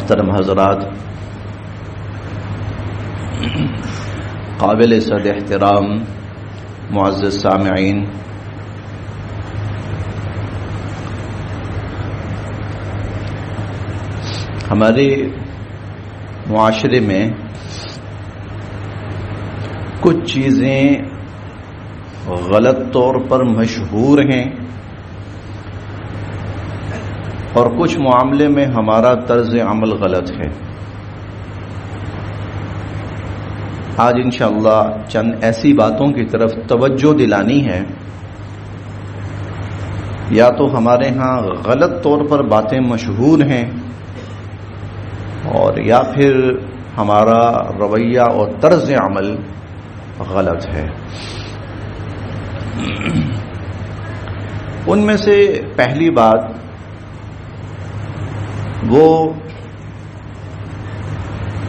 محترم حضرات، قابل صد احترام معزز سامعین، ہمارے معاشرے میں کچھ چیزیں غلط طور پر مشہور ہیں اور کچھ معاملے میں ہمارا طرز عمل غلط ہے۔ آج انشاءاللہ چند ایسی باتوں کی طرف توجہ دلانی ہے، یا تو ہمارے ہاں غلط طور پر باتیں مشہور ہیں اور یا پھر ہمارا رویہ اور طرز عمل غلط ہے۔ ان میں سے پہلی بات وہ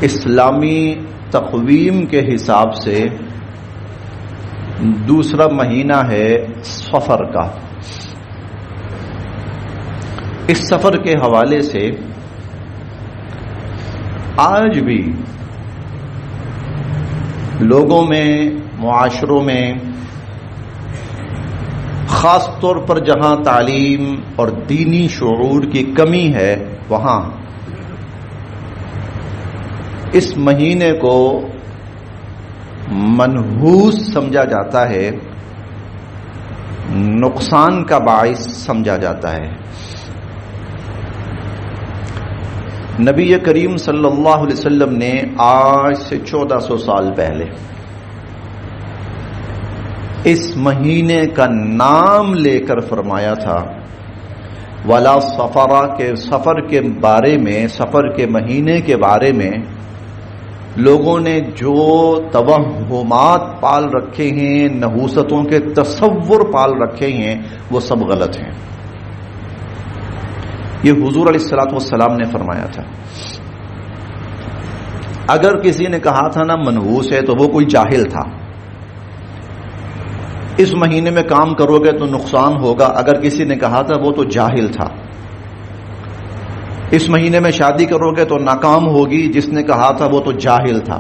اسلامی تقویم کے حساب سے دوسرا مہینہ ہے سفر کا۔ اس سفر کے حوالے سے آج بھی لوگوں میں، معاشروں میں، خاص طور پر جہاں تعلیم اور دینی شعور کی کمی ہے وہاں اس مہینے کو منحوس سمجھا جاتا ہے، نقصان کا باعث سمجھا جاتا ہے۔ نبی کریم صلی اللہ علیہ وسلم نے آج سے 1400 سال پہلے اس مہینے کا نام لے کر فرمایا تھا، ولا سفرا، کے سفر کے بارے میں، سفر کے مہینے کے بارے میں لوگوں نے جو توہمات پال رکھے ہیں، نحوستوں کے تصور پال رکھے ہیں، وہ سب غلط ہیں۔ یہ حضور علیہ الصلوۃ والسلام نے فرمایا تھا۔ اگر کسی نے کہا تھا نا منحوس ہے تو وہ کوئی جاہل تھا۔ اس مہینے میں کام کرو گے تو نقصان ہوگا، اگر کسی نے کہا تھا وہ تو جاہل تھا۔ اس مہینے میں شادی کرو گے تو ناکام ہوگی، جس نے کہا تھا وہ تو جاہل تھا۔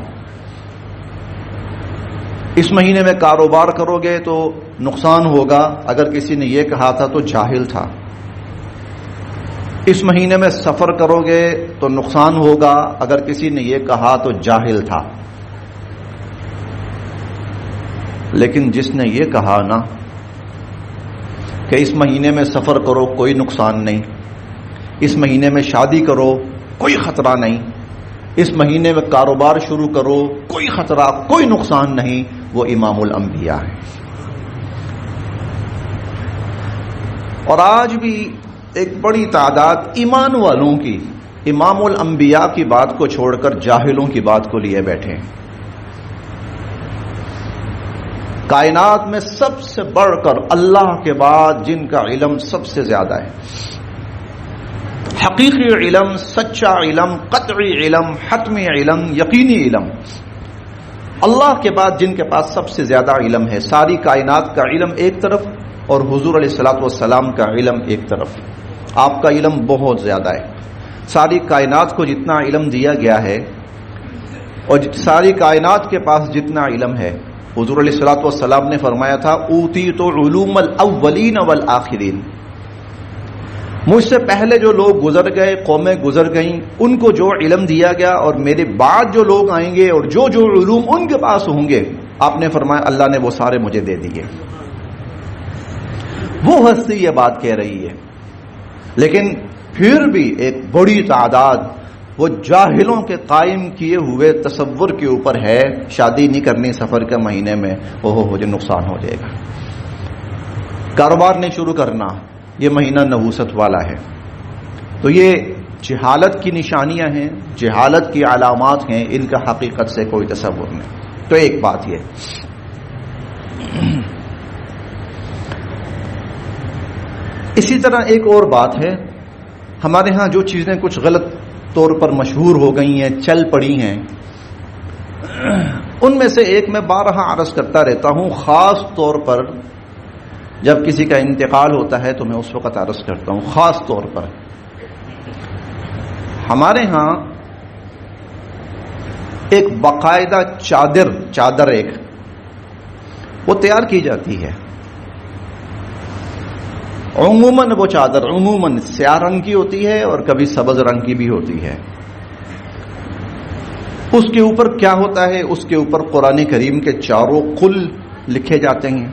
اس مہینے میں کاروبار کرو گے تو نقصان ہوگا، اگر کسی نے یہ کہا تھا تو جاہل تھا۔ اس مہینے میں سفر کرو گے تو نقصان ہوگا، اگر کسی نے یہ کہا تو جاہل تھا۔ لیکن جس نے یہ کہا نا کہ اس مہینے میں سفر کرو کوئی نقصان نہیں، اس مہینے میں شادی کرو کوئی خطرہ نہیں، اس مہینے میں کاروبار شروع کرو کوئی خطرہ، کوئی نقصان نہیں، وہ امام الانبیاء ہے۔ اور آج بھی ایک بڑی تعداد ایمان والوں کی امام الانبیاء کی بات کو چھوڑ کر جاہلوں کی بات کو لیے بیٹھے ہیں۔ کائنات میں سب سے بڑھ کر اللہ کے بعد جن کا علم سب سے زیادہ ہے، حقیقی علم، سچا علم، قطعی علم، حتمی علم، یقینی علم، اللہ کے بعد جن کے پاس سب سے زیادہ علم ہے، ساری کائنات کا علم ایک طرف اور حضور علیہ الصلوۃ والسلام کا علم ایک طرف۔ آپ کا علم بہت زیادہ ہے، ساری کائنات کو جتنا علم دیا گیا ہے اور ساری کائنات کے پاس جتنا علم ہے، حضور علیہ الصلوۃ والسلام نے فرمایا تھا اوتیت علوم الاولین والآخرین، مجھ سے پہلے جو لوگ گزر گئے، قومیں گزر گئیں، ان کو جو علم دیا گیا اور میرے بعد جو لوگ آئیں گے اور جو جو علوم ان کے پاس ہوں گے، آپ نے فرمایا اللہ نے وہ سارے مجھے دے دیے۔ وہ ہستی یہ بات کہہ رہی ہے، لیکن پھر بھی ایک بڑی تعداد وہ جاہلوں کے قائم کیے ہوئے تصور کے اوپر ہے، شادی نہیں کرنی سفر کے مہینے میں، اوہ جو نقصان ہو جائے گا، کاروبار نہیں شروع کرنا، یہ مہینہ نحوست والا ہے۔ تو یہ جہالت کی نشانیاں ہیں، جہالت کی علامات ہیں، ان کا حقیقت سے کوئی تصور نہیں۔ تو ایک بات یہ، اسی طرح ایک اور بات ہے، ہمارے ہاں جو چیزیں کچھ غلط طور پر مشہور ہو گئی ہیں، چل پڑی ہیں، ان میں سے ایک میں بارہا عرض کرتا رہتا ہوں، خاص طور پر جب کسی کا انتقال ہوتا ہے تو میں اس وقت عرض کرتا ہوں، خاص طور پر ہمارے ہاں ایک باقاعدہ چادر ایک وہ تیار کی جاتی ہے. عموماً وہ چادر عموماً سیاہ رنگ کی ہوتی ہے اور کبھی سبز رنگ کی بھی ہوتی ہے. اس کے اوپر کیا ہوتا ہے؟ اس کے اوپر قرآن کریم کے چاروں قل لکھے جاتے ہیں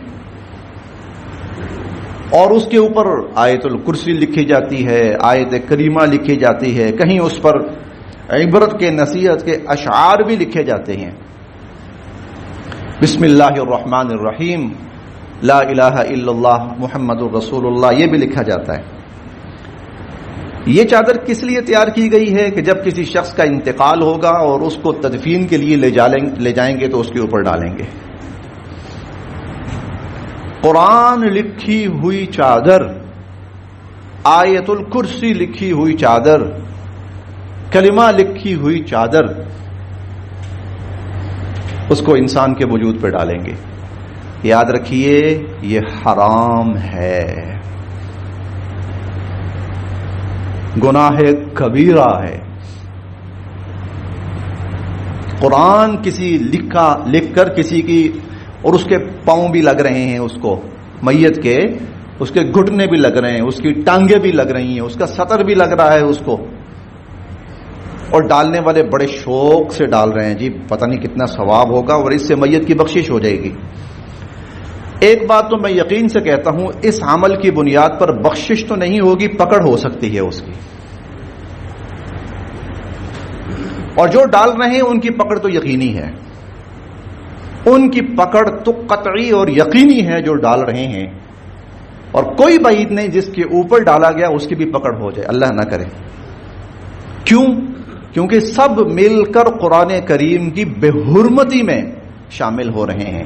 اور اس کے اوپر آیت الکرسی لکھی جاتی ہے، آیت کریمہ لکھی جاتی ہے، کہیں اس پر عبرت کے نصیحت کے اشعار بھی لکھے جاتے ہیں. بسم اللہ الرحمن الرحیم، لا الہ الا اللہ محمد الرسول اللہ، یہ بھی لکھا جاتا ہے. یہ چادر کس لیے تیار کی گئی ہے کہ جب کسی شخص کا انتقال ہوگا اور اس کو تدفین کے لیے لے جائیں گے تو اس کے اوپر ڈالیں گے. قرآن لکھی ہوئی چادر، آیت الکرسی لکھی ہوئی چادر، کلمہ لکھی ہوئی چادر، اس کو انسان کے وجود پہ ڈالیں گے. یاد رکھیے یہ حرام ہے، گناہ کبیرہ ہے. قرآن کسی لکھ کر کسی کی، اور اس کے پاؤں بھی لگ رہے ہیں، اس کو میت کے اس کے گھٹنے بھی لگ رہے ہیں، اس کی ٹانگیں بھی لگ رہی ہیں، اس کا سطر بھی لگ رہا ہے اس کو، اور ڈالنے والے بڑے شوق سے ڈال رہے ہیں. جی پتہ نہیں کتنا ثواب ہوگا اور اس سے میت کی بخشش ہو جائے گی. ایک بات تو میں یقین سے کہتا ہوں، اس عمل کی بنیاد پر بخشش تو نہیں ہوگی، پکڑ ہو سکتی ہے اس کی. اور جو ڈال رہے ہیں ان کی پکڑ تو یقینی ہے، ان کی پکڑ تو قطعی اور یقینی ہے جو ڈال رہے ہیں. اور کوئی بعید نہیں جس کے اوپر ڈالا گیا اس کی بھی پکڑ ہو جائے، اللہ نہ کرے. کیوں؟ کیونکہ سب مل کر قرآن کریم کی بے حرمتی میں شامل ہو رہے ہیں.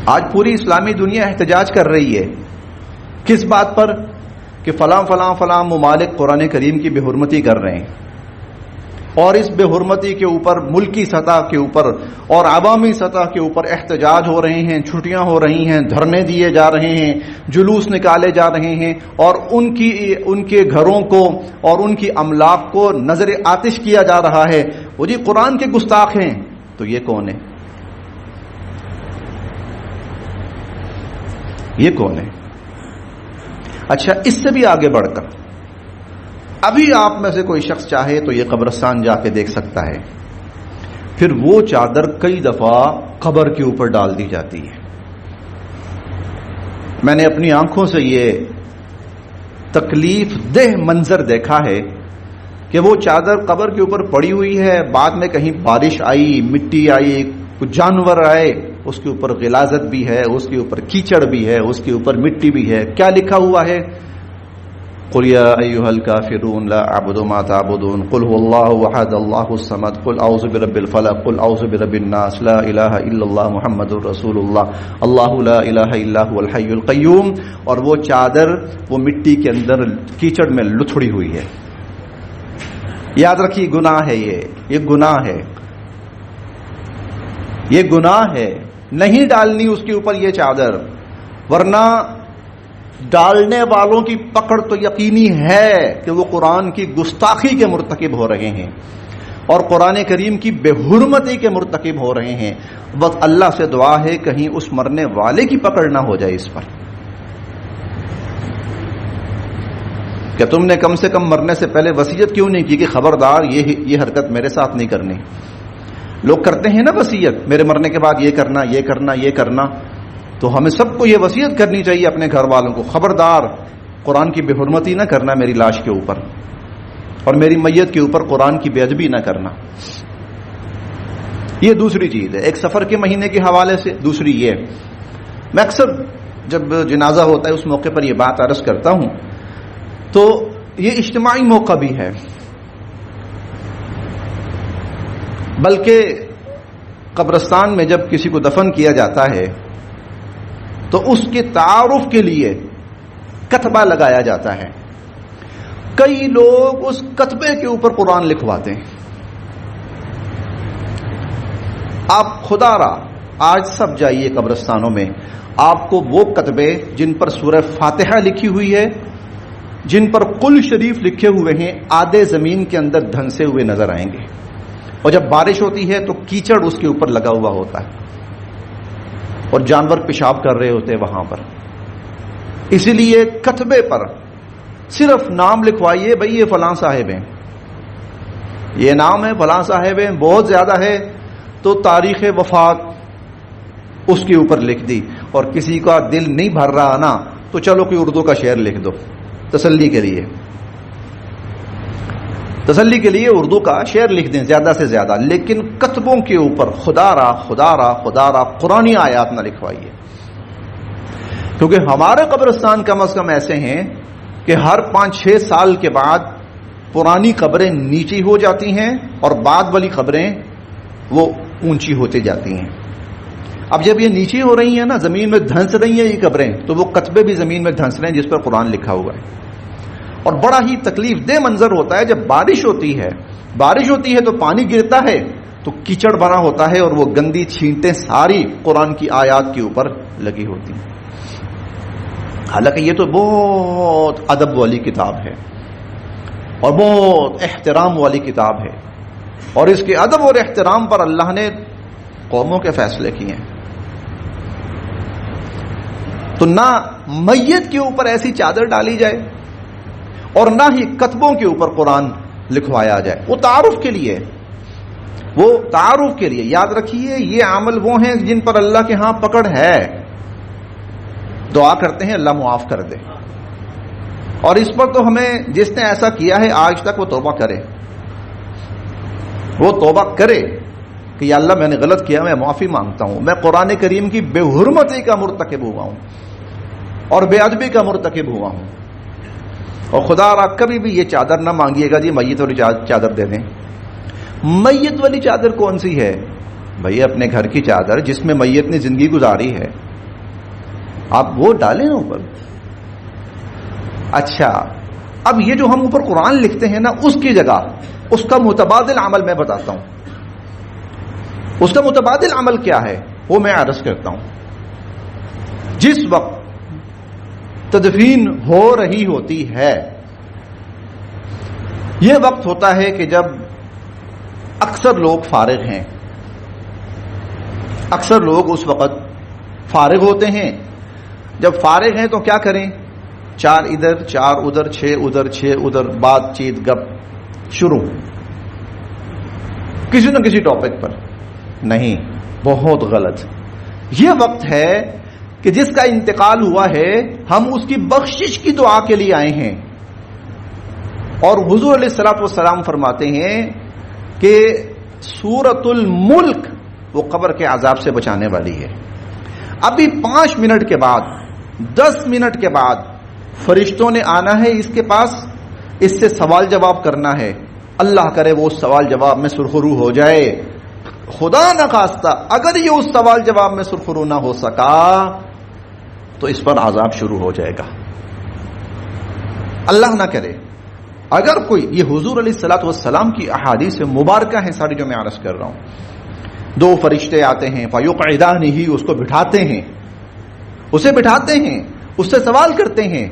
آج پوری اسلامی دنیا احتجاج کر رہی ہے کس بات پر؟ کہ فلاں فلاں فلاں ممالک قرآن کریم کی بے حرمتی کر رہے ہیں، اور اس بے حرمتی کے اوپر ملکی سطح کے اوپر اور عوامی سطح کے اوپر احتجاج ہو رہے ہیں، چھٹیاں ہو رہی ہیں، دھرنے دیے جا رہے ہیں، جلوس نکالے جا رہے ہیں، اور ان کے گھروں کو اور ان کی املاک کو نظر آتش کیا جا رہا ہے. وہ جی قرآن کے گستاخ ہیں. تو یہ کون ہے؟ یہ کون ہے؟ اچھا، اس سے بھی آگے بڑھ کر ابھی آپ میں سے کوئی شخص چاہے تو یہ قبرستان جا کے دیکھ سکتا ہے. پھر وہ چادر کئی دفعہ قبر کے اوپر ڈال دی جاتی ہے. میں نے اپنی آنکھوں سے یہ تکلیف دہ منظر دیکھا ہے کہ وہ چادر قبر کے اوپر پڑی ہوئی ہے، بعد میں کہیں بارش آئی، مٹی آئی، کچھ جانور آئے، اس کے اوپر غلاظت بھی ہے، اس کے اوپر کیچڑ بھی ہے، اس کے اوپر مٹی بھی ہے. کیا لکھا ہوا ہے؟ قل یا ایھا الکافرون لا اعبد ما تعبدون قل هو اللہ احد اللہ الصمد قل اعوذ برب الفلق قل اعوذ برب الناس لا الہ الا اللہ محمد رسول اللہ اللہ لا الہ الا هو الحی القیوم. اور وہ چادر وہ مٹی کے اندر کیچڑ میں لتھڑی ہوئی ہے. یاد رکھیے گناہ ہے، یہ گناہ ہے، یہ گناہ ہے. نہیں ڈالنی اس کے اوپر یہ چادر، ورنہ ڈالنے والوں کی پکڑ تو یقینی ہے کہ وہ قرآن کی گستاخی کے مرتکب ہو رہے ہیں اور قرآن کریم کی بے حرمتی کے مرتکب ہو رہے ہیں. بس اللہ سے دعا ہے کہیں اس مرنے والے کی پکڑ نہ ہو جائے اس پر، کہ تم نے کم سے کم مرنے سے پہلے وصیت کیوں نہیں کی کہ خبردار یہ حرکت میرے ساتھ نہیں کرنی. لوگ کرتے ہیں نا وصیت، میرے مرنے کے بعد یہ کرنا یہ کرنا یہ کرنا. تو ہمیں سب کو یہ وصیت کرنی چاہیے اپنے گھر والوں کو، خبردار قرآن کی بے حرمتی نہ کرنا میری لاش کے اوپر، اور میری میت کے اوپر قرآن کی بے ادبی نہ کرنا. یہ دوسری چیز ہے. ایک سفر کے مہینے کے حوالے سے دوسری یہ، میں اکثر جب جنازہ ہوتا ہے اس موقع پر یہ بات عرض کرتا ہوں، تو یہ اجتماعی موقع بھی ہے، بلکہ قبرستان میں جب کسی کو دفن کیا جاتا ہے تو اس کے تعارف کے لیے کتبہ لگایا جاتا ہے. کئی لوگ اس کتبے کے اوپر قرآن لکھواتے ہیں. آپ خدا را آج سب جائیے قبرستانوں میں، آپ کو وہ کتبے جن پر سورہ فاتحہ لکھی ہوئی ہے جن پر قل شریف لکھے ہوئے ہیں آدھے زمین کے اندر دھنسے ہوئے نظر آئیں گے، اور جب بارش ہوتی ہے تو کیچڑ اس کے اوپر لگا ہوا ہوتا ہے اور جانور پیشاب کر رہے ہوتے ہیں وہاں پر. اسی لیے کتبے پر صرف نام لکھوائیے، بھئی یہ فلاں صاحب ہیں، یہ نام ہے فلاں صاحب ہیں، بہت زیادہ ہے تو تاریخ وفات اس کے اوپر لکھ دی. اور کسی کا دل نہیں بھر رہا نا تو چلو کوئی اردو کا شعر لکھ دو تسلی کے لیے، تسلی کے لیے اردو کا شعر لکھ دیں زیادہ سے زیادہ، لیکن کتبوں کے اوپر خدا را خدا را خدا را قرآنی آیات نہ لکھوائیے. کیونکہ ہمارے قبرستان کم از کم ایسے ہیں کہ ہر 5-6 سال کے بعد پرانی قبریں نیچی ہو جاتی ہیں اور بعد والی قبریں وہ اونچی ہوتی جاتی ہیں. اب جب یہ نیچی ہو رہی ہیں نا، زمین میں دھنس رہی ہیں یہ قبریں، تو وہ کتبے بھی زمین میں دھنس رہے ہیں جس پر قرآن لکھا ہوا ہے. اور بڑا ہی تکلیف دہ منظر ہوتا ہے جب بارش ہوتی ہے تو پانی گرتا ہے تو کیچڑ بنا ہوتا ہے اور وہ گندی چھینٹیں ساری قرآن کی آیات کے اوپر لگی ہوتی ہیں. حالانکہ یہ تو بہت ادب والی کتاب ہے اور بہت احترام والی کتاب ہے، اور اس کے ادب اور احترام پر اللہ نے قوموں کے فیصلے کیے ہیں. تو نہ میت کے اوپر ایسی چادر ڈالی جائے اور نہ ہی کتبوں کے اوپر قرآن لکھوایا جائے. وہ تعارف کے لیے یاد رکھیے، یہ عمل وہ ہیں جن پر اللہ کے ہاں پکڑ ہے. دعا کرتے ہیں اللہ معاف کر دے، اور اس پر تو ہمیں جس نے ایسا کیا ہے آج تک وہ توبہ کرے کہ یا اللہ میں نے غلط کیا، میں معافی مانگتا ہوں، میں قرآن کریم کی بے حرمتی کا مرتکب ہوا ہوں اور بے ادبی کا مرتکب ہوا ہوں. اور خدا را کبھی بھی یہ چادر نہ مانگیے گا جی میت والی چادر دے دیں. میت والی چادر کون سی ہے بھئی؟ اپنے گھر کی چادر جس میں میت نے زندگی گزاری ہے، آپ وہ ڈالیں اوپر. اچھا، اب یہ جو ہم اوپر قرآن لکھتے ہیں نا، اس کی جگہ اس کا متبادل عمل میں بتاتا ہوں. اس کا متبادل عمل کیا ہے وہ میں عرض کرتا ہوں. جس وقت تدفین ہو رہی ہوتی ہے، یہ وقت ہوتا ہے کہ جب اکثر لوگ فارغ ہیں. اکثر لوگ اس وقت فارغ ہوتے ہیں. جب فارغ ہیں تو کیا کریں؟ 4 ادھر 4 ادھر 6 ادھر 6 ادھر، بات چیت گپ شروع کسی نہ کسی ٹاپک پر. نہیں، بہت غلط. یہ وقت ہے کہ جس کا انتقال ہوا ہے ہم اس کی بخشش کی دعا کے لیے آئے ہیں. اور حضور علیہ الصلوۃ والسلام فرماتے ہیں کہ سورۃ الملک وہ قبر کے عذاب سے بچانے والی ہے. ابھی 5 منٹ کے بعد 10 منٹ کے بعد فرشتوں نے آنا ہے اس کے پاس، اس سے سوال جواب کرنا ہے. اللہ کرے وہ اس سوال جواب میں سرخرو ہو جائے. خدا نہ خواستہ اگر یہ اس سوال جواب میں سرخرو نہ ہو سکا تو اس پر عذاب شروع ہو جائے گا. اللہ نہ کرے. اگر کوئی، یہ حضور علیہ الصلوۃ والسلام کی احادیث مبارکہ ہیں ساری جو میں عرض کر رہا ہوں. 2 فرشتے آتے ہیں فیقعدانہ، اس کو بٹھاتے ہیں، اسے بٹھاتے ہیں، اس سے سوال کرتے ہیں،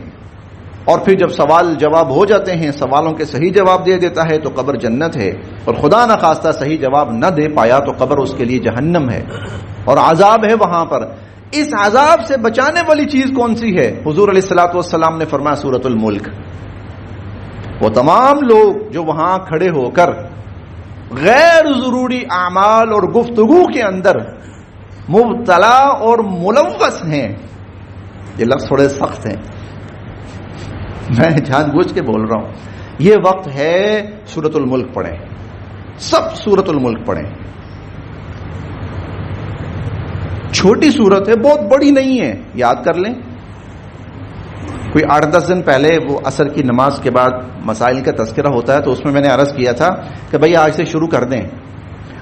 اور پھر جب سوال جواب ہو جاتے ہیں، سوالوں کے صحیح جواب دے دیتا ہے تو قبر جنت ہے، اور خدا نہ خواستہ صحیح جواب نہ دے پایا تو قبر اس کے لیے جہنم ہے اور عذاب ہے وہاں پر. اس عذاب سے بچانے والی چیز کون سی ہے؟ حضور علیہ الصلوۃ والسلام نے فرمایا سورۃ الملک. وہ تمام لوگ جو وہاں کھڑے ہو کر غیر ضروری اعمال اور گفتگو کے اندر مبتلا اور ملوث ہیں. یہ لفظ تھوڑے سخت ہیں، میں جان بوجھ کے بول رہا ہوں. یہ وقت ہے سورۃ الملک پڑھیں، سب سورۃ الملک پڑھیں. چھوٹی سورت ہے، بہت بڑی نہیں ہے، یاد کر لیں. کوئی 8-10 دن پہلے وہ عصر کی نماز کے بعد مسائل کا تذکرہ ہوتا ہے، تو اس میں میں نے عرض کیا تھا کہ بھئی آج سے شروع کر دیں.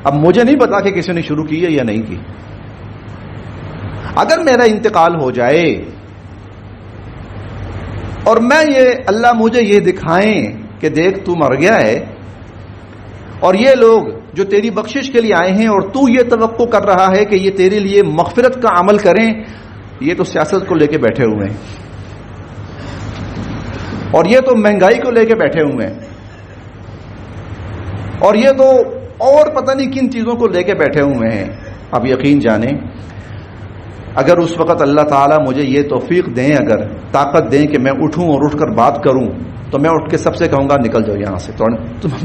اب مجھے نہیں پتا کہ کسی نے شروع کی ہے یا نہیں کی. اگر میرا انتقال ہو جائے اور میں اللہ مجھے یہ دکھائیں کہ دیکھ تو مر گیا ہے اور یہ لوگ جو تیری بخشش کے لیے آئے ہیں اور تو یہ توقع کر رہا ہے کہ یہ تیرے لیے مغفرت کا عمل کریں، یہ تو سیاست کو لے کے بیٹھے ہوئے ہیں. اور یہ تو مہنگائی کو لے کے بیٹھے ہوئے ہیں، اور یہ تو اور پتہ نہیں کن چیزوں کو لے کے بیٹھے ہوئے ہیں. اب یقین جانیں اگر اس وقت اللہ تعالیٰ مجھے یہ توفیق دیں، اگر طاقت دیں کہ میں اٹھوں اور اٹھ کر بات کروں، تو میں اٹھ کے سب سے کہوں گا نکل جاؤ یہاں سے،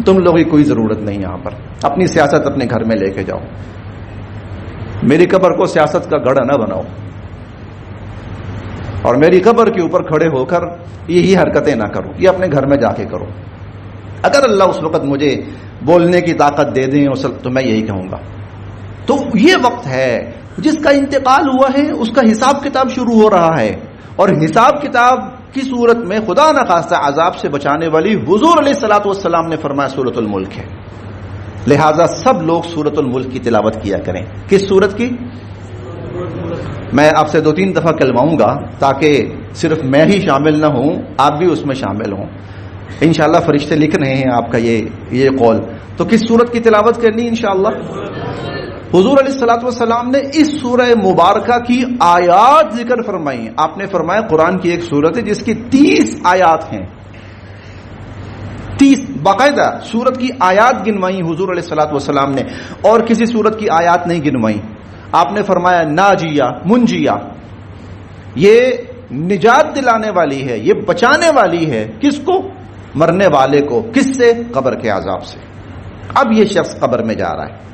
تم لوگوں کی کوئی ضرورت نہیں یہاں پر، اپنی سیاست اپنے گھر میں لے کے جاؤ، میری قبر کو سیاست کا گڑھا نہ بناؤ، اور میری قبر کے اوپر کھڑے ہو کر یہی حرکتیں نہ کرو، یہ اپنے گھر میں جا کے کرو. اگر اللہ اس وقت مجھے بولنے کی طاقت دے دیں تو میں یہی کہوں گا. تو یہ وقت ہے جس کا انتقال ہوا ہے، اس کا حساب کتاب شروع ہو رہا ہے، اور حساب کتاب کی صورت میں خدا نخواستہ عذاب سے بچانے والی حضور علیہ الصلوۃ والسلام نے فرمایا سورۃ الملک ہے. لہذا سب لوگ سورۃ الملک کی تلاوت کیا کریں. کس سورت کی؟ میں آپ سے 2-3 دفعہ کلماؤں گا تاکہ صرف میں ہی شامل نہ ہوں، آپ بھی اس میں شامل ہوں. انشاءاللہ فرشتے لکھ رہے ہیں آپ کا یہ قول. تو کس سورت کی تلاوت کرنی انشاءاللہ؟ حضور علیہ الصلوۃ والسلام نے اس سورہ مبارکہ کی آیات ذکر فرمائی. آپ نے فرمایا قرآن کی ایک سورت ہے جس کی 30 آیات ہیں، 30 باقاعدہ سورت کی آیات گنوائی حضور علیہ الصلوۃ والسلام نے، اور کسی سورت کی آیات نہیں گنوائی. آپ نے فرمایا ناجیہ منجیہ، یہ نجات دلانے والی ہے، یہ بچانے والی ہے. کس کو؟ مرنے والے کو. کس سے؟ قبر کے عذاب سے. اب یہ شخص قبر میں جا رہا ہے،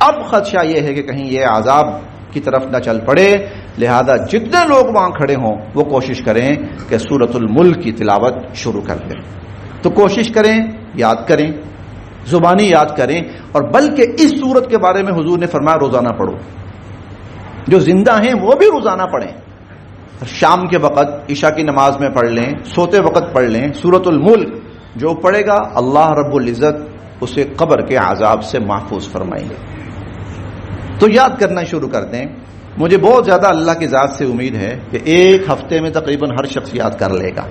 اب خدشہ یہ ہے کہ کہیں یہ عذاب کی طرف نہ چل پڑے. لہذا جتنے لوگ وہاں کھڑے ہوں وہ کوشش کریں کہ سورۃ الملک کی تلاوت شروع کر دیں. تو کوشش کریں، یاد کریں، زبانی یاد کریں، اور بلکہ اس سورت کے بارے میں حضور نے فرمایا روزانہ پڑھو. جو زندہ ہیں وہ بھی روزانہ پڑھیں. شام کے وقت عشاء کی نماز میں پڑھ لیں، سوتے وقت پڑھ لیں. سورۃ الملک جو پڑھے گا اللہ رب العزت اسے قبر کے عذاب سے محفوظ فرمائیں گے. تو یاد کرنا شروع کر دیں. مجھے بہت زیادہ اللہ کی ذات سے امید ہے کہ ایک ہفتے میں تقریباً ہر شخص یاد کر لے گا.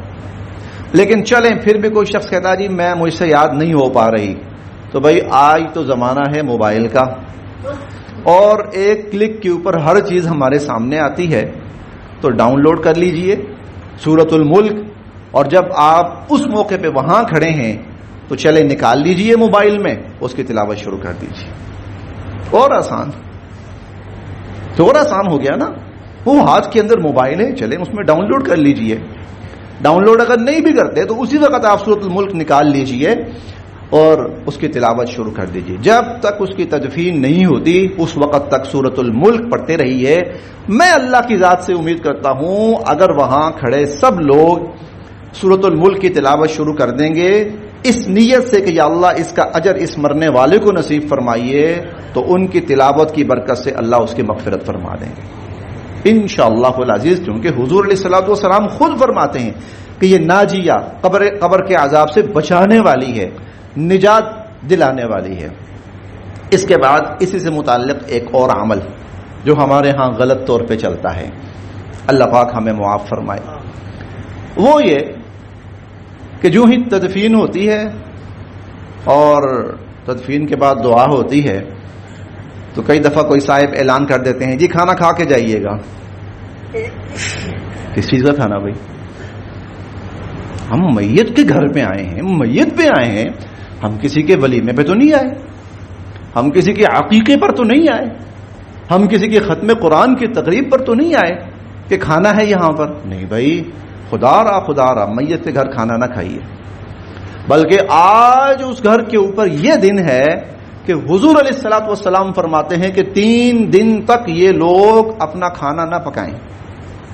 لیکن چلیں پھر بھی کوئی شخص کہتا جی میں مجھ سے یاد نہیں ہو پا رہی، تو بھائی آج تو زمانہ ہے موبائل کا، اور ایک کلک کے اوپر ہر چیز ہمارے سامنے آتی ہے. تو ڈاؤن لوڈ کر لیجئے سورۃ الملک، اور جب آپ اس موقع پہ وہاں کھڑے ہیں تو چلے نکال لیجئے موبائل میں، اس کی تلاوت شروع کر دیجئے. اور آسان ہو گیا نا. وہ ہاتھ کے اندر موبائل ہے، چلیں اس میں ڈاؤن لوڈ کر لیجئے. ڈاؤن لوڈ اگر نہیں بھی کرتے تو اسی وقت آپ سورۃ الملک نکال لیجئے اور اس کی تلاوت شروع کر دیجئے. جب تک اس کی تدفین نہیں ہوتی اس وقت تک سورۃ الملک پڑھتے رہیے. میں اللہ کی ذات سے امید کرتا ہوں اگر وہاں کھڑے سب لوگ سورۃ الملک کی تلاوت شروع کر دیں گے اس نیت سے کہ یا اللہ اس کا اجر اس مرنے والے کو نصیب فرمائیے، تو ان کی تلاوت کی برکت سے اللہ اس کی مغفرت فرما دیں گے انشاءاللہ العزیز. کیونکہ حضور علیہ الصلوۃ والسلام خود فرماتے ہیں کہ یہ ناجیہ قبر کے عذاب سے بچانے والی ہے، نجات دلانے والی ہے. اس کے بعد اسی سے متعلق ایک اور عمل جو ہمارے ہاں غلط طور پہ چلتا ہے، اللہ پاک ہمیں معاف فرمائے، وہ یہ کہ جو ہی تدفین ہوتی ہے اور تدفین کے بعد دعا ہوتی ہے تو کئی دفعہ کوئی صاحب اعلان کر دیتے ہیں جی کھانا کھا کے جائیے گا. کس چیز کا کھانا بھائی؟ ہم میت کے گھر پہ آئے ہیں، میت پہ آئے ہیں، ہم کسی کے ولیمے پہ تو نہیں آئے، ہم کسی کے عقیقے پر تو نہیں آئے، ہم کسی کی ختم قرآن کی تقریب پر تو نہیں آئے کہ کھانا ہے یہاں پر. نہیں بھائی، خدا را میت کے گھر کھانا نہ کھائیے. بلکہ آج اس گھر کے اوپر یہ دن ہے کہ حضور علیہ الصلوۃ والسلام فرماتے ہیں کہ 3 دن تک یہ لوگ اپنا کھانا نہ پکائیں.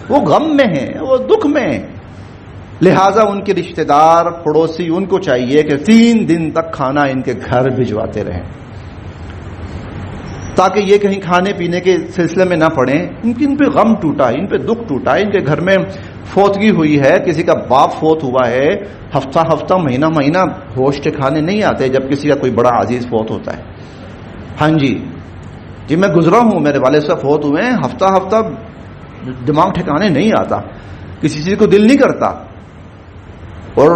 وہ غم میں ہیں، وہ دکھ میں ہیں. لہذا ان کے رشتہ دار پڑوسی ان کو چاہیے کہ 3 دن تک کھانا ان کے گھر بھجواتے رہیں تاکہ یہ کہیں کھانے پینے کے سلسلے میں نہ پڑیں. ان پہ غم ٹوٹا، ان پہ دکھ ٹوٹا، ان کے گھر میں فوتگی ہوئی ہے، کسی کا باپ فوت ہوا ہے، ہفتہ مہینہ گوشت کھانے نہیں آتے جب کسی کا کوئی بڑا عزیز فوت ہوتا ہے. ہاں جی میں گزرا ہوں، میرے والد صاحب فوت ہوئے ہیں، ہفتہ دماغ ٹھکانے نہیں آتا، کسی چیز کو دل نہیں کرتا. اور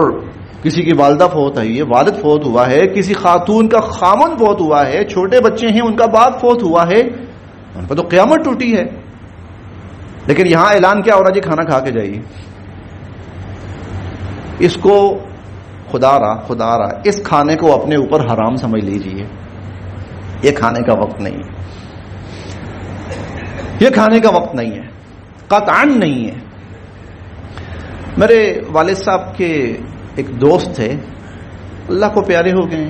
کسی کی والدہ فوت ہے، یہ والد فوت ہوا ہے، کسی خاتون کا خامن فوت ہوا ہے، چھوٹے بچے ہیں ان کا باپ فوت ہوا ہے، ان پر تو قیامت ٹوٹی ہے. لیکن یہاں اعلان کیا ہو رہا جی کھانا کھا کے جائیے. اس کو خدا را اس کھانے کو اپنے اوپر حرام سمجھ لیجئے. یہ کھانے کا وقت نہیں ہے, یہ کھانے کا وقت نہیں ہے, قطعاً نہیں ہے. میرے والد صاحب کے ایک دوست تھے, اللہ کو پیارے ہو گئے.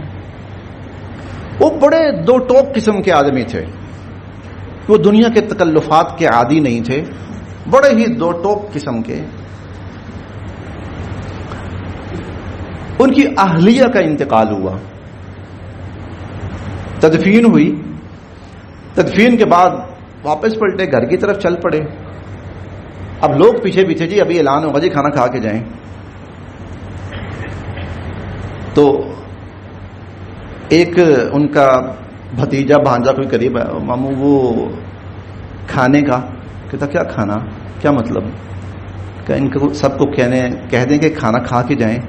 وہ بڑے دو ٹوک قسم کے آدمی تھے, وہ دنیا کے تکلفات کے عادی نہیں تھے, بڑے ہی دو ٹوک قسم کے. ان کی اہلیہ کا انتقال ہوا, تدفین ہوئی. تدفین کے بعد واپس پلٹے, گھر کی طرف چل پڑے. اب لوگ پیچھے پیچھے, جی ابھی اعلان ہوگا, جی کھانا کھا کے جائیں. تو ایک ان کا بھتیجا بھانجا کوئی قریب ہے, ماموں وہ کھانے کا. کہتا کیا کھانا, کیا مطلب؟ کہ ان کو سب کو کہہ دیں کہ کھانا کھا کے جائیں.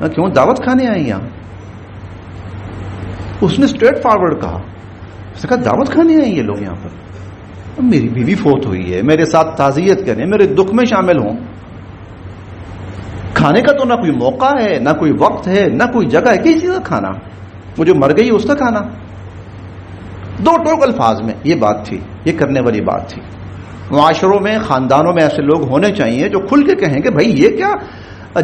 کیوں, دعوت کھانے آئے یہاں؟ اس نے اسٹریٹ فارورڈ کہا, اس نے کہا دعوت کھانے آئے یہ لوگ یہاں پر, میری بیوی فوت ہوئی ہے, میرے ساتھ تعزیت کریں, میرے دکھ میں شامل ہوں. کھانے کا تو نہ کوئی موقع ہے, نہ کوئی وقت ہے, نہ کوئی جگہ ہے, کسی چیز کا کھانا. وہ جو مر گئی اس کا کھانا. دو ٹوک الفاظ میں یہ بات تھی, یہ کرنے والی بات تھی. معاشروں میں, خاندانوں میں ایسے لوگ ہونے چاہیے جو کھل کے کہیں کہ بھائی یہ کیا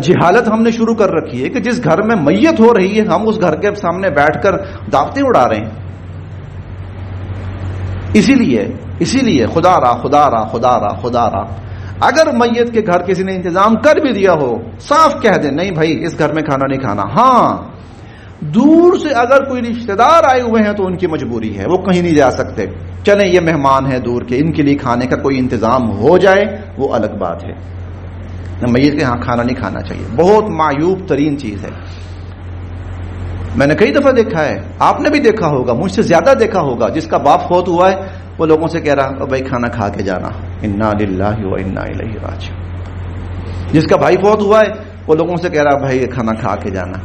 جہالت ہم نے شروع کر رکھی ہے کہ جس گھر میں میت ہو رہی ہے ہم اس گھر کے سامنے بیٹھ کر دعوتیں اڑا رہے ہیں. اسی لیے خدا را اگر میت کے گھر کسی نے انتظام کر بھی دیا ہو, صاف کہہ دیں نہیں بھائی اس گھر میں کھانا نہیں کھانا. ہاں, دور سے اگر کوئی رشتہ دار آئے ہوئے ہیں تو ان کی مجبوری ہے, وہ کہیں نہیں جا سکتے. چلیں یہ مہمان ہیں دور کے, ان کے لیے کھانے کا کوئی انتظام ہو جائے, وہ الگ بات ہے. میت کے ہاں کھانا نہیں کھانا چاہیے, بہت معیوب ترین چیز ہے. میں نے کئی دفعہ دیکھا ہے, آپ نے بھی دیکھا ہوگا, مجھ سے زیادہ دیکھا ہوگا, جس کا باپ فوت ہوا ہے وہ لوگوں سے کہہ رہا بھائی کھانا کھا کے جانا, انا للہ و انا الیہ راجعون. جس کا بھائی فوت ہوا ہے وہ لوگوں سے کہہ رہا بھائی کھانا کھا کے جانا.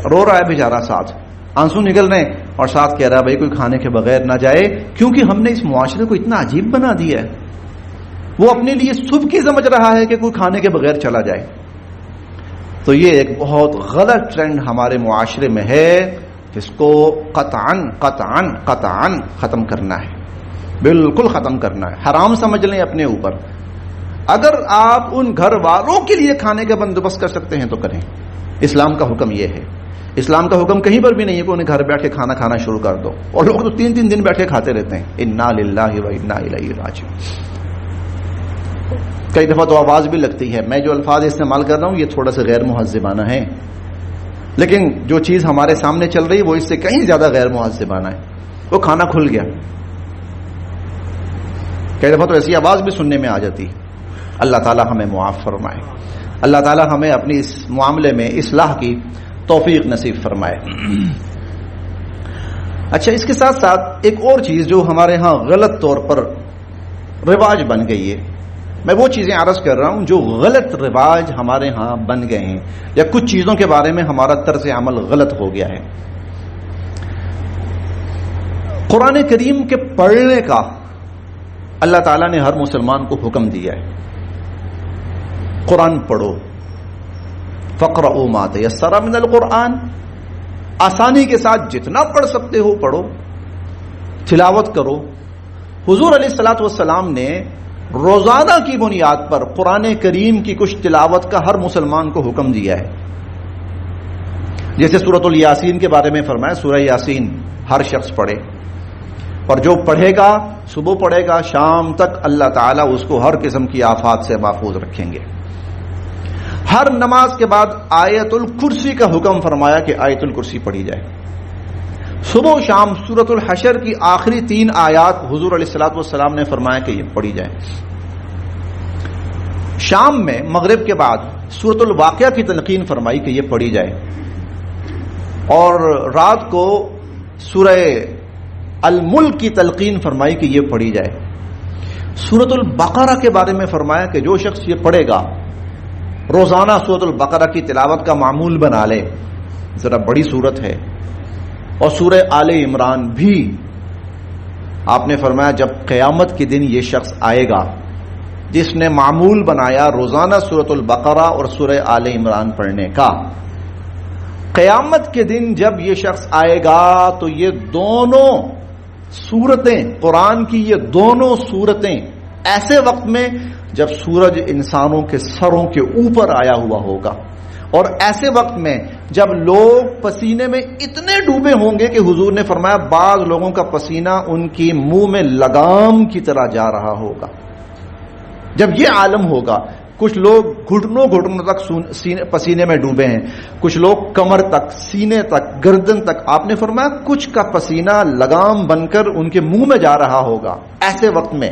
رو رہا ہے بیچارہ, ساتھ آنسو نکل رہے ہیں, اور ساتھ کہہ رہا ہے بھائی کوئی کھانے کے بغیر نہ جائے, کیونکہ ہم نے اس معاشرے کو اتنا عجیب بنا دیا ہے. وہ اپنے لیے صبح کی سمجھ رہا ہے کہ کوئی کھانے کے بغیر چلا جائے. تو یہ ایک بہت غلط ٹرینڈ ہمارے معاشرے میں ہے, جس کو قطعاً ختم کرنا ہے, بالکل ختم کرنا ہے. حرام سمجھ لیں اپنے اوپر. اگر آپ ان گھر والوں کے لیے کھانے کا بندوبست کر سکتے ہیں تو کریں. اسلام کا حکم یہ ہے. اسلام کا حکم کہیں پر بھی نہیں ہے کہ انہیں گھر بیٹھ کے کھانا کھانا شروع کر دو, اور لوگ تو 3 دن بیٹھے کھاتے رہتے ہیں. انا للہ و انا الیہ راجعون. کئی دفعہ تو آواز بھی لگتی ہے, میں جو الفاظ استعمال کر رہا ہوں یہ تھوڑا سا غیر مہذبانہ ہے, لیکن جو چیز ہمارے سامنے چل رہی ہے وہ اس سے کہیں زیادہ غیر مہذبانہ ہے. وہ کھانا کھل گیا, کئی دفعہ تو ایسی آواز بھی سننے میں آ جاتی. اللہ تعالی ہمیں معاف فرمائے, اللہ تعالی ہمیں اپنی اس معاملے میں اصلاح کی توفیق نصیب فرمائے. اچھا, اس کے ساتھ ساتھ ایک اور چیز جو ہمارے ہاں غلط طور پر رواج بن گئی ہے, میں وہ چیزیں عرض کر رہا ہوں جو غلط رواج ہمارے ہاں بن گئے ہیں, یا کچھ چیزوں کے بارے میں ہمارا طرز عمل غلط ہو گیا ہے. قرآن کریم کے پڑھنے کا اللہ تعالیٰ نے ہر مسلمان کو حکم دیا ہے. قرآن پڑھو, فقرؤوا ما تیسر من القرآن, آسانی کے ساتھ جتنا پڑھ سکتے ہو پڑھو, تلاوت کرو. حضور علیہ الصلوۃ والسلام نے روزانہ کی بنیاد پر قرآن کریم کی کچھ تلاوت کا ہر مسلمان کو حکم دیا ہے. جیسے سورۃ الیاسین کے بارے میں فرمایا, سورہ یاسین ہر شخص پڑھے, اور جو پڑھے گا, صبح پڑھے گا, شام تک اللہ تعالیٰ اس کو ہر قسم کی آفات سے محفوظ رکھیں گے. ہر نماز کے بعد آیت الکرسی کا حکم فرمایا کہ آیت الکرسی پڑھی جائے. صبح و شام سورۃ الحشر کی آخری 3 آیات حضور علیہ الصلوۃ والسلام نے فرمایا کہ یہ پڑھی جائے. شام میں مغرب کے بعد سورۃ الواقعہ کی تلقین فرمائی کہ یہ پڑھی جائے, اور رات کو سورہ الملک کی تلقین فرمائی کہ یہ پڑھی جائے. سورۃ البقرہ کے بارے میں فرمایا کہ جو شخص یہ پڑھے گا روزانہ سورۃ البقرہ کی تلاوت کا معمول بنا لے, ذرا بڑی سورت ہے. اور سورہ آل عمران بھی آپ نے فرمایا جب قیامت کے دن یہ شخص آئے گا جس نے معمول بنایا روزانہ سورۃ البقرہ اور سورہ آل عمران پڑھنے کا، قیامت کے دن جب یہ شخص آئے گا تو یہ دونوں سورتیں، قرآن کی یہ دونوں سورتیں ایسے وقت میں جب سورج انسانوں کے سروں کے اوپر آیا ہوا ہوگا، اور ایسے وقت میں جب لوگ پسینے میں اتنے ڈوبے ہوں گے کہ حضور نے فرمایا بعض لوگوں کا پسینہ ان کی منہ میں لگام کی طرح جا رہا ہوگا۔ جب یہ عالم ہوگا، کچھ لوگ گھٹنوں تک پسینے میں ڈوبے ہیں، کچھ لوگ کمر تک، سینے تک، گردن تک، آپ نے فرمایا کچھ کا پسینہ لگام بن کر ان کے منہ میں جا رہا ہوگا۔ ایسے وقت میں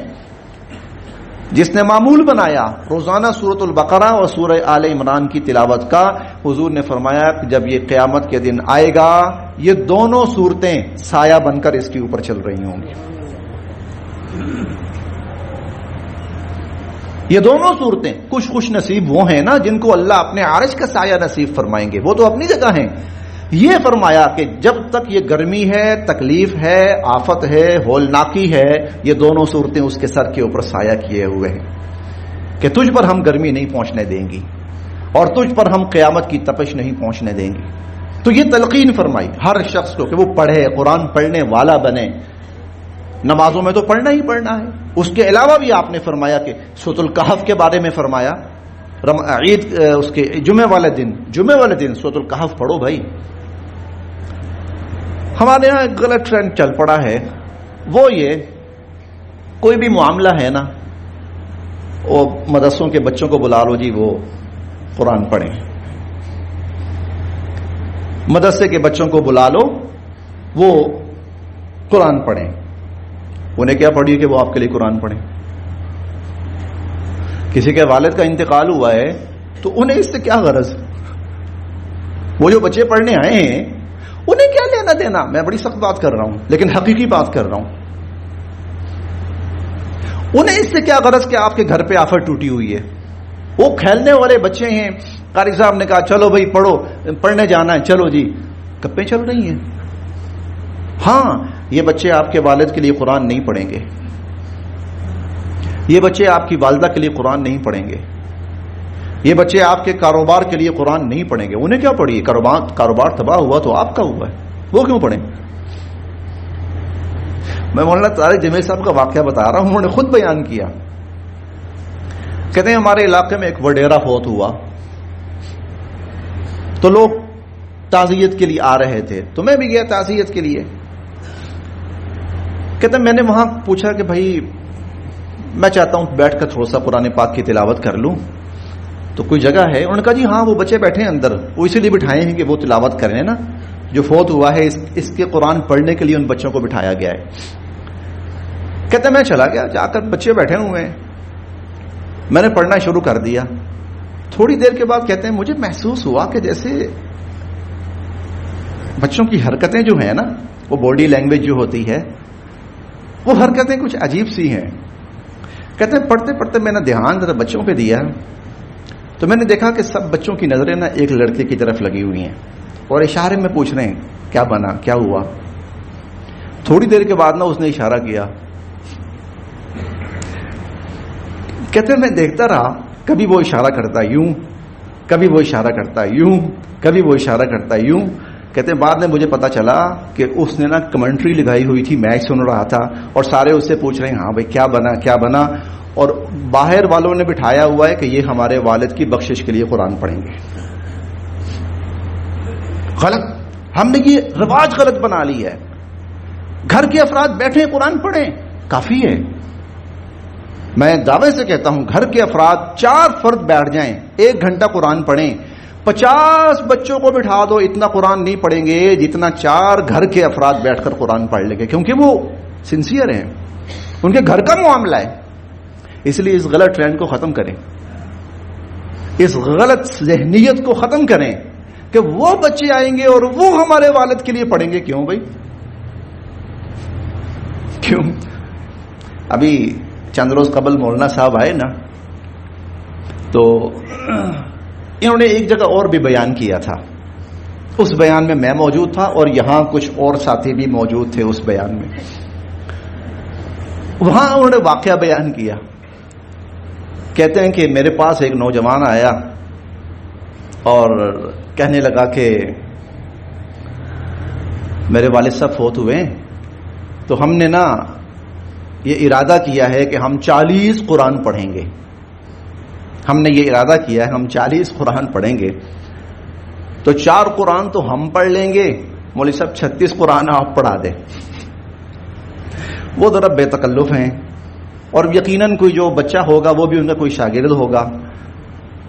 جس نے معمول بنایا روزانہ سورۃ البقرہ اور سورہ آل عمران کی تلاوت کا، حضور نے فرمایا کہ جب یہ قیامت کے دن آئے گا یہ دونوں صورتیں سایہ بن کر اس کے اوپر چل رہی ہوں گی۔ یہ دونوں صورتیں، کچھ خوش نصیب وہ ہیں نا جن کو اللہ اپنے عرش کا سایہ نصیب فرمائیں گے، وہ تو اپنی جگہ ہیں۔ یہ فرمایا کہ جب تک یہ گرمی ہے، تکلیف ہے، آفت ہے، ہولناکی ہے، یہ دونوں صورتیں اس کے سر کے اوپر سایہ کیے ہوئے ہیں کہ تجھ پر ہم گرمی نہیں پہنچنے دیں گی اور تجھ پر ہم قیامت کی تپش نہیں پہنچنے دیں گے۔ تو یہ تلقین فرمائی ہر شخص کو کہ وہ پڑھے، قرآن پڑھنے والا بنے۔ نمازوں میں تو پڑھنا ہی پڑھنا ہے، اس کے علاوہ بھی آپ نے فرمایا کہ سورۃ الکہف کے بارے میں فرمایا، عید اس کے جمعے والے دن سورۃ الکہف پڑھو بھائی۔ ہمارے یہاں ایک غلط ٹرینڈ چل پڑا ہے، وہ یہ کوئی بھی معاملہ ہے نا، وہ مدرسوں کے بچوں کو بلا لو جی وہ قرآن پڑھیں، مدرسے کے بچوں کو بلا لو وہ قرآن پڑھیں۔ انہیں کیا پڑھی کہ وہ آپ کے لیے قرآن پڑھیں؟ کسی کے والد کا انتقال ہوا ہے تو انہیں اس سے کیا غرض؟ وہ جو بچے پڑھنے آئے ہیں انہیں کیا لینا دینا؟ میں بڑی سخت بات کر رہا ہوں لیکن حقیقی بات کر رہا ہوں۔ انہیں اس سے کیا غرض کہ آپ کے گھر پہ آفت ٹوٹی ہوئی ہے؟ وہ کھیلنے والے بچے ہیں، قاری صاحب نے کہا چلو بھائی پڑھو، پڑھنے جانا ہے، چلو جی، گپیں چل رہی ہیں۔ ہاں یہ بچے آپ کے والد کے لیے قرآن نہیں پڑھیں گے، یہ بچے آپ کی والدہ کے لیے قرآن نہیں پڑھیں گے، یہ بچے آپ کے کاروبار کے لیے قرآن نہیں پڑھیں گے۔ انہیں کیا پڑھیے؟ کاروبار تباہ ہوا تو آپ کا ہوا ہے، وہ کیوں پڑھیں؟ میں مولانا طارق جمیل صاحب کا واقعہ بتا رہا ہوں، انہوں نے خود بیان کیا، کہتے ہیں ہمارے علاقے میں ایک وڈیرا فوت ہوا تو لوگ تعزیت کے لیے آ رہے تھے، تو میں بھی گیا تعزیت کے لیے۔ کہتے ہیں میں نے وہاں پوچھا کہ بھائی میں چاہتا ہوں بیٹھ کر تھوڑا سا قرآن پاک کی تلاوت کر لوں، تو کوئی جگہ ہے؟ انہوں نے کہا جی ہاں وہ بچے بیٹھے ہیں اندر، وہ اسی لیے بٹھائے ہیں کہ وہ تلاوت کریں نا، جو فوت ہوا ہے اس کے قرآن پڑھنے کے لیے ان بچوں کو بٹھایا گیا ہے۔ کہتے ہیں میں چلا گیا، جا کر بچے بیٹھے ہوئے ہیں، میں نے پڑھنا شروع کر دیا۔ تھوڑی دیر کے بعد کہتے ہیں مجھے محسوس ہوا کہ جیسے بچوں کی حرکتیں جو ہیں نا، وہ باڈی لینگویج جو ہوتی ہے، وہ حرکتیں کچھ عجیب سی ہیں۔ کہتے ہیں پڑھتے پڑھتے میں نے دھیان ذرا بچوں پہ دیا تو میں نے دیکھا کہ سب بچوں کی نظریں نا ایک لڑکے کی طرف لگی ہوئی ہیں اور اشارے میں پوچھ رہے ہیں کیا بنا، کیا ہوا۔ تھوڑی دیر کے بعد نا اس نے اشارہ کیا، کہتے ہیں میں دیکھتا رہا، کبھی وہ اشارہ کرتا یوں، کبھی وہ اشارہ کرتا یوں، کبھی وہ اشارہ کرتا یوں۔ کہتے ہیں بعد میں مجھے پتا چلا کہ اس نے نا کمنٹری لگائی ہوئی تھی، میچ سن رہا تھا اور سارے اس سے پوچھ رہے ہیں ہاں بھائی کیا بنا، کیا بنا، اور باہر والوں نے بٹھایا ہوا ہے کہ یہ ہمارے والد کی بخشش کے لیے قرآن پڑھیں گے۔ غلط، ہم نے یہ رواج غلط بنا لی ہے۔ گھر کے افراد بیٹھے قرآن پڑھیں، کافی ہے۔ میں دعوے سے کہتا ہوں گھر کے افراد 4 فرد بیٹھ جائیں، 1 گھنٹہ قرآن پڑھیں، 50 بچوں کو بٹھا دو، اتنا قرآن نہیں پڑھیں گے جتنا 4 گھر کے افراد بیٹھ کر قرآن پڑھ لیں گے، کیونکہ وہ سنسیئر ہیں، ان کے گھر کا معاملہ ہے۔ اس لیے اس غلط ٹرینڈ کو ختم کریں، اس غلط ذہنیت کو ختم کریں کہ وہ بچے آئیں گے اور وہ ہمارے والد کے لیے پڑھیں گے۔ کیوں بھائی؟ کیوں؟ ابھی چند روز قبل مولانا صاحب آئے نا، تو انہوں نے ایک جگہ اور بھی بیان کیا تھا، اس بیان میں میں موجود تھا اور یہاں کچھ اور ساتھی بھی موجود تھے اس بیان میں۔ وہاں انہوں نے واقعہ بیان کیا، کہتے ہیں کہ میرے پاس ایک نوجوان آیا اور کہنے لگا کہ میرے والد صاحب فوت ہوئے تو ہم نے نا یہ ارادہ کیا ہے کہ ہم 40 قرآن پڑھیں گے. ہم نے یہ ارادہ کیا ہے ہم 40 قرآن پڑھیں گے. تو 4 قرآن تو ہم پڑھ لیں گے, مولوی صاحب 36 قرآن آپ پڑھا دیں. وہ ذرا بے تکلف ہیں اور یقیناً کوئی جو بچہ ہوگا وہ بھی ان کا کوئی شاگرد ہوگا.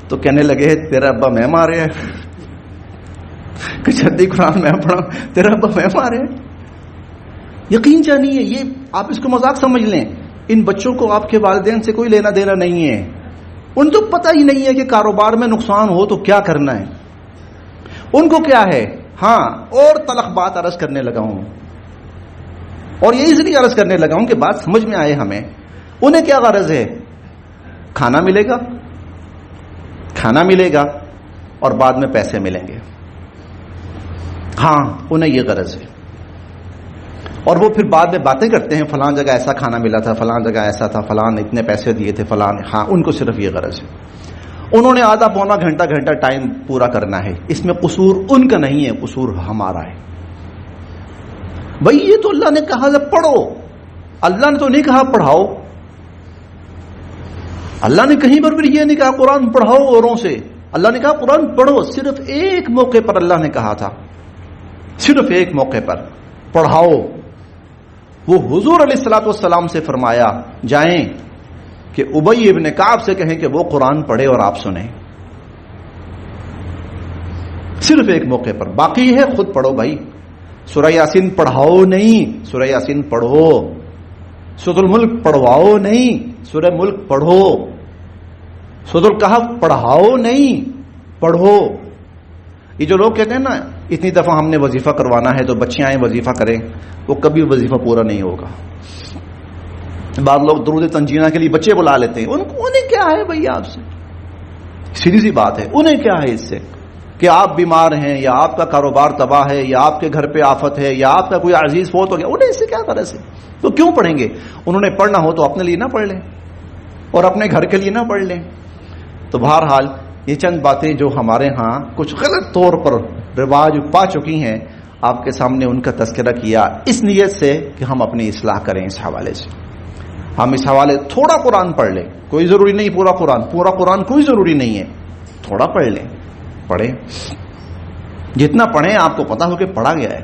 تو کہنے لگے تیرا ابا میں مارے ہیں کہ 36 قرآن میں پڑھا, تیرا ابا میں مارے ہیں. یقین جانیے یہ آپ اس کو مذاق سمجھ لیں, ان بچوں کو آپ کے والدین سے کوئی لینا دینا نہیں ہے. ان کو پتہ ہی نہیں ہے کہ کاروبار میں نقصان ہو تو کیا کرنا ہے. ان کو کیا ہے, ہاں اور تلخ بات عرض کرنے لگا ہوں, اور یہ اس لیے عرض کرنے لگا ہوں کہ بات سمجھ میں آئے ہمیں. انہیں کیا غرض ہے, کھانا ملے گا, کھانا ملے گا اور بعد میں پیسے ملیں گے. ہاں انہیں یہ غرض ہے. اور وہ پھر بعد میں باتیں کرتے ہیں فلاں جگہ ایسا کھانا ملا تھا, فلاں جگہ ایسا تھا, فلاں نے اتنے پیسے دیے تھے, فلاں نے. ہاں ان کو صرف یہ غرض ہے. انہوں نے آدھا پونا گھنٹہ ٹائم پورا کرنا ہے. اس میں قصور ان کا نہیں ہے, قصور ہمارا ہے. بھائی یہ تو اللہ نے کہا ہے پڑھو, اللہ نے تو نہیں کہا پڑھاؤ. اللہ نے کہیں پر بھی یہ نہیں کہا قرآن پڑھاؤ اوروں سے. اللہ نے کہا قرآن پڑھو. صرف ایک موقع پر اللہ نے کہا تھا, صرف ایک موقع پر پڑھاؤ. وہ حضور علیہ الصلوۃ والسلام سے فرمایا جائیں کہ ابی ابن کعب سے کہیں کہ وہ قرآن پڑھے اور آپ سنیں. صرف ایک موقع پر. باقی ہے خود پڑھو بھائی. سورہ یاسین پڑھاؤ نہیں, سورہ یاسین پڑھو. سورۃ الملک پڑھواؤ نہیں, سورہ ملک پڑھو. سورۃ الکہف پڑھاؤ نہیں, پڑھو. یہ جو لوگ کہتے ہیں نا اتنی دفعہ ہم نے وظیفہ کروانا ہے تو بچے آئیں وظیفہ کریں, وہ کبھی وظیفہ پورا نہیں ہوگا. بعض لوگ درود تنجینہ کے لیے بچے بلا لیتے ہیں. انہیں کیا ہے بھائی آپ سے, سیدھی سی بات ہے, انہیں کیا ہے اس سے کہ آپ بیمار ہیں یا آپ کا کاروبار تباہ ہے یا آپ کے گھر پہ آفت ہے یا آپ کا کوئی عزیز فوت ہو گیا, انہیں اس سے کیا غرض ہے. تو کیوں پڑھیں گے؟ انہوں نے پڑھنا ہو تو اپنے لیے نہ پڑھ لیں اور اپنے گھر کے لیے نہ پڑھ لیں. تو بہرحال یہ چند باتیں جو ہمارے ہاں کچھ غلط طور پر رواج پا چکی ہیں, آپ کے سامنے ان کا تذکرہ کیا اس نیت سے کہ ہم اپنی اصلاح کریں. اس حوالے سے ہم اس حوالے تھوڑا قرآن پڑھ لیں, کوئی ضروری نہیں پورا قرآن کوئی ضروری نہیں ہے, تھوڑا پڑھ لیں, پڑھیں. جتنا پڑھیں آپ کو پتا ہو کہ پڑھا گیا ہے.